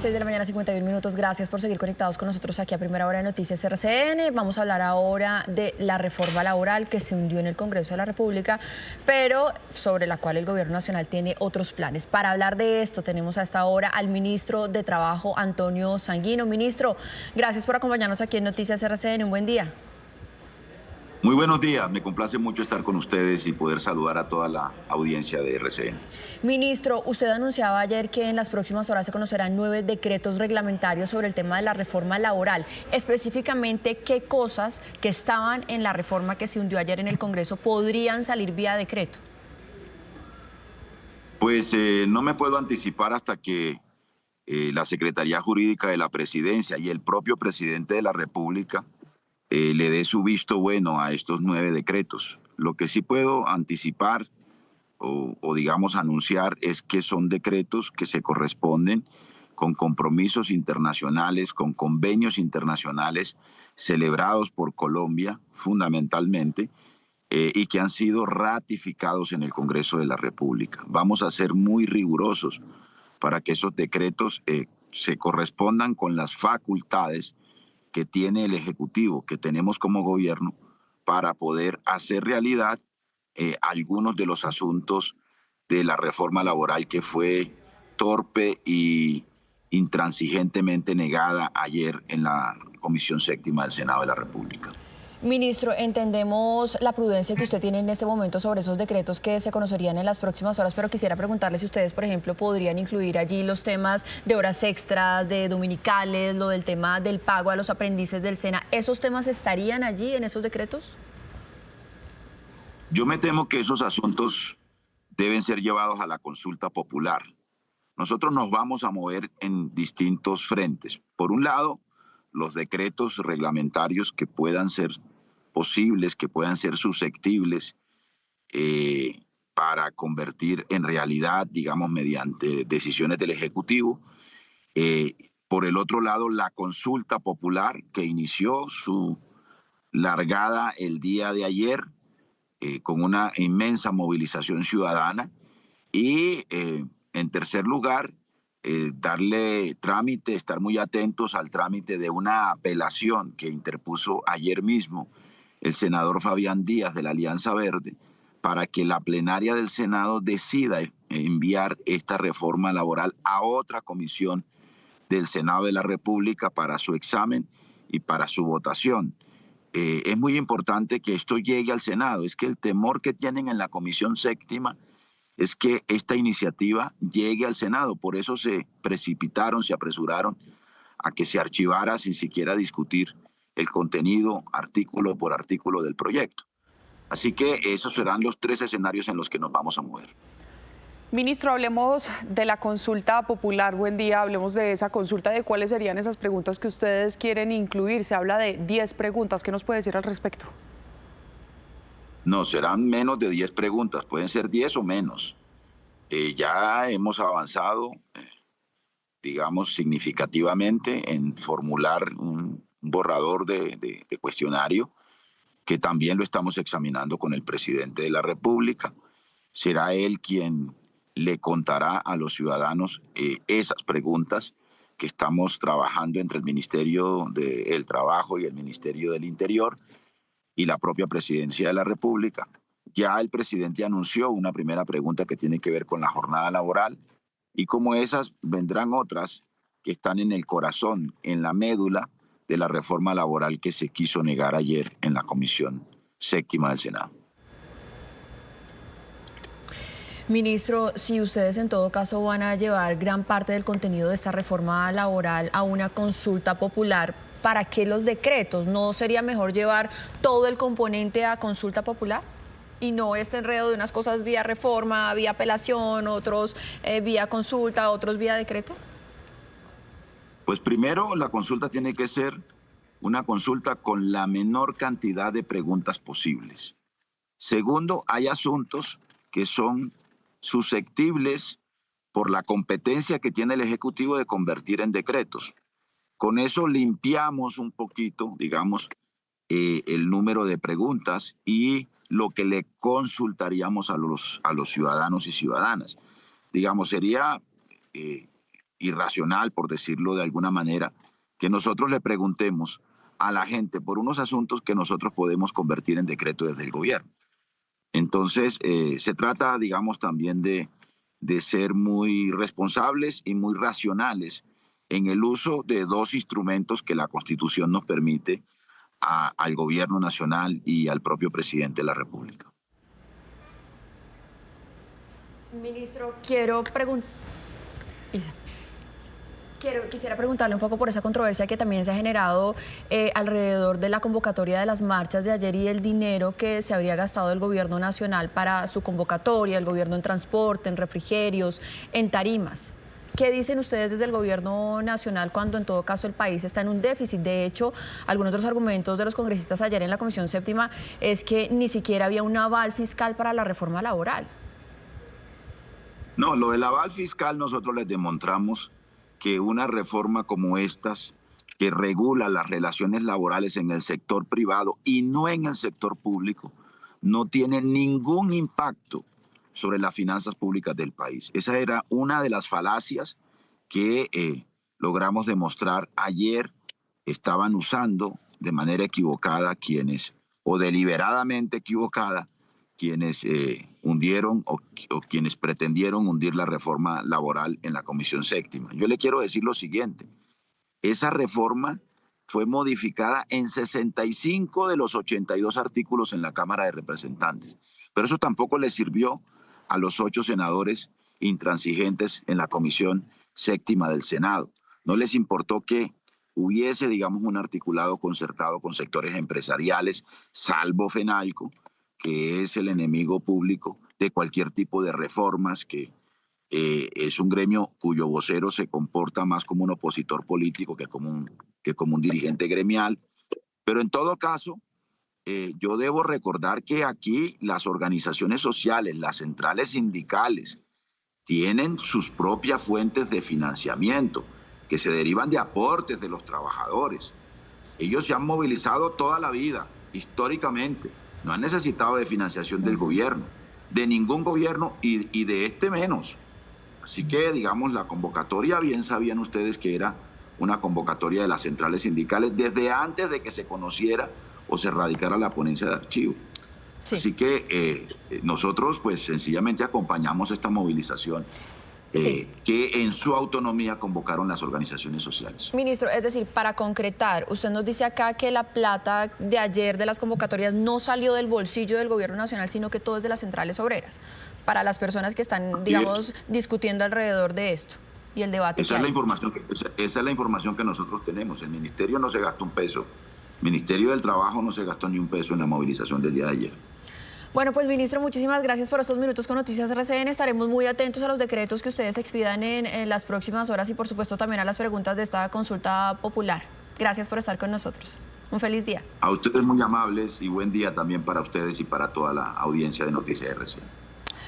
6 de la mañana, 51 minutos. Gracias por seguir conectados con nosotros aquí a Primera Hora de Noticias RCN. Vamos a hablar ahora de la reforma laboral que se hundió en el Congreso de la República, pero sobre la cual el Gobierno Nacional tiene otros planes. Para hablar de esto tenemos a esta hora al ministro de Trabajo, Antonio Sanguino. Ministro, gracias por acompañarnos aquí en Noticias RCN. Un buen día. Muy buenos días, me complace mucho estar con ustedes y poder saludar a toda la audiencia de RCN. Ministro, usted anunciaba ayer que en las próximas horas se conocerán 9 decretos reglamentarios sobre el tema de la reforma laboral. Específicamente, ¿qué cosas que estaban en la reforma que se hundió ayer en el Congreso podrían salir vía decreto? Pues no me puedo anticipar hasta que la Secretaría Jurídica de la Presidencia y el propio presidente de la República le dé su visto bueno a estos 9 decretos. Lo que sí puedo anticipar o digamos anunciar es que son decretos que se corresponden con compromisos internacionales, con convenios internacionales celebrados por Colombia fundamentalmente y que han sido ratificados en el Congreso de la República. Vamos a ser muy rigurosos para que esos decretos se correspondan con las facultades que tiene el Ejecutivo, que tenemos como gobierno, para poder hacer realidad algunos de los asuntos de la reforma laboral que fue torpe y intransigentemente negada ayer en la Comisión Séptima del Senado de la República. Ministro, entendemos la prudencia que usted tiene en este momento sobre esos decretos que se conocerían en las próximas horas, pero quisiera preguntarle si ustedes, por ejemplo, podrían incluir allí los temas de horas extras, de dominicales, lo del tema del pago a los aprendices del SENA. ¿Esos temas estarían allí en esos decretos? Yo me temo que esos asuntos deben ser llevados a la consulta popular. Nosotros nos vamos a mover en distintos frentes. Por un lado, los decretos reglamentarios que puedan ser posibles, que puedan ser susceptibles para convertir en realidad, digamos, mediante decisiones del Ejecutivo. Por el otro lado, la consulta popular que inició su largada el día de ayer con una inmensa movilización ciudadana. Y en tercer lugar, darle trámite, estar muy atentos al trámite de una apelación que interpuso ayer mismo el senador Fabián Díaz de la Alianza Verde para que la plenaria del Senado decida enviar esta reforma laboral a otra comisión del Senado de la República para su examen y para su votación. Es muy importante que esto llegue al Senado. Es que el temor que tienen en la Comisión Séptima es que esta iniciativa llegue al Senado. Por eso se precipitaron, se apresuraron a que se archivara sin siquiera discutir el contenido artículo por artículo del proyecto. Así que esos serán los 3 escenarios en los que nos vamos a mover. Ministro, hablemos de la consulta popular. Buen día, hablemos de esa consulta, de cuáles serían esas preguntas que ustedes quieren incluir. Se habla de 10 preguntas. ¿Qué nos puede decir al respecto? No, serán menos de 10 preguntas, pueden ser 10 o menos. Ya hemos avanzado, digamos, significativamente en formular un borrador de cuestionario que también lo estamos examinando con el presidente de la República. Será él quien le contará a los ciudadanos esas preguntas que estamos trabajando entre el Ministerio del Trabajo y el Ministerio del Interior y la propia Presidencia de la República. Ya el presidente anunció una primera pregunta que tiene que ver con la jornada laboral y como esas vendrán otras que están en el corazón, en la médula de la reforma laboral que se quiso negar ayer en la Comisión Séptima del Senado. Ministro, si ustedes en todo caso van a llevar gran parte del contenido de esta reforma laboral a una consulta popular, ¿para qué los decretos? ¿No sería mejor llevar todo el componente a consulta popular? Y no este enredo de unas cosas vía reforma, vía apelación, otros vía consulta, otros vía decreto. Pues primero, la consulta tiene que ser una consulta con la menor cantidad de preguntas posibles. Segundo, hay asuntos que son susceptibles por la competencia que tiene el Ejecutivo de convertir en decretos. Con eso limpiamos un poquito, digamos, el número de preguntas y lo que le consultaríamos a los ciudadanos y ciudadanas. Digamos, sería irracional, por decirlo de alguna manera, que nosotros le preguntemos a la gente por unos asuntos que nosotros podemos convertir en decreto desde el gobierno. Entonces, se trata, digamos, también de ser muy responsables y muy racionales en el uso de dos instrumentos que la Constitución nos permite al gobierno nacional y al propio presidente de la República. Ministro, quisiera preguntarle un poco por esa controversia que también se ha generado alrededor de la convocatoria de las marchas de ayer y el dinero que se habría gastado el gobierno nacional para su convocatoria, el gobierno en transporte, en refrigerios, en tarimas. ¿Qué dicen ustedes desde el gobierno nacional cuando en todo caso el país está en un déficit? De hecho, algunos de los argumentos de los congresistas ayer en la Comisión Séptima es que ni siquiera había un aval fiscal para la reforma laboral. No, lo del aval fiscal nosotros les demostramos que una reforma como estas, que regula las relaciones laborales en el sector privado y no en el sector público, no tiene ningún impacto sobre las finanzas públicas del país. Esa era una de las falacias que logramos demostrar ayer. Estaban usando de manera equivocada quienes, o deliberadamente equivocada, quienes hundieron o quienes pretendieron hundir la reforma laboral en la Comisión Séptima. Yo le quiero decir lo siguiente: esa reforma fue modificada en 65 de los 82 artículos en la Cámara de Representantes, pero eso tampoco le sirvió a los 8 senadores intransigentes en la Comisión Séptima del Senado. No les importó que hubiese, digamos, un articulado concertado con sectores empresariales, salvo FENALCO, que es el enemigo público de cualquier tipo de reformas, que es un gremio cuyo vocero se comporta más como un opositor político que como un dirigente gremial. Pero en todo caso, yo debo recordar que aquí las organizaciones sociales, las centrales sindicales, tienen sus propias fuentes de financiamiento que se derivan de aportes de los trabajadores. Ellos se han movilizado toda la vida, históricamente. No han necesitado de financiación del gobierno, de ningún gobierno y de este menos. Así que, digamos, la convocatoria, bien sabían ustedes que era una convocatoria de las centrales sindicales desde antes de que se conociera o se radicara la ponencia de archivo. Sí. Así que nosotros, pues, sencillamente acompañamos esta movilización. Sí. Que en su autonomía convocaron las organizaciones sociales. Ministro, es decir, para concretar, usted nos dice acá que la plata de ayer de las convocatorias no salió del bolsillo del gobierno nacional, sino que todo es de las centrales obreras, para las personas que están, digamos, discutiendo alrededor de esto y el debate. Esa es la información que nosotros tenemos. El ministerio no se gastó un peso, el Ministerio del Trabajo no se gastó ni un peso en la movilización del día de ayer. Bueno, pues ministro, muchísimas gracias por estos minutos con Noticias RCN. Estaremos muy atentos a los decretos que ustedes expidan en las próximas horas y por supuesto también a las preguntas de esta consulta popular. Gracias por estar con nosotros. Un feliz día. A ustedes muy amables y buen día también para ustedes y para toda la audiencia de Noticias RCN.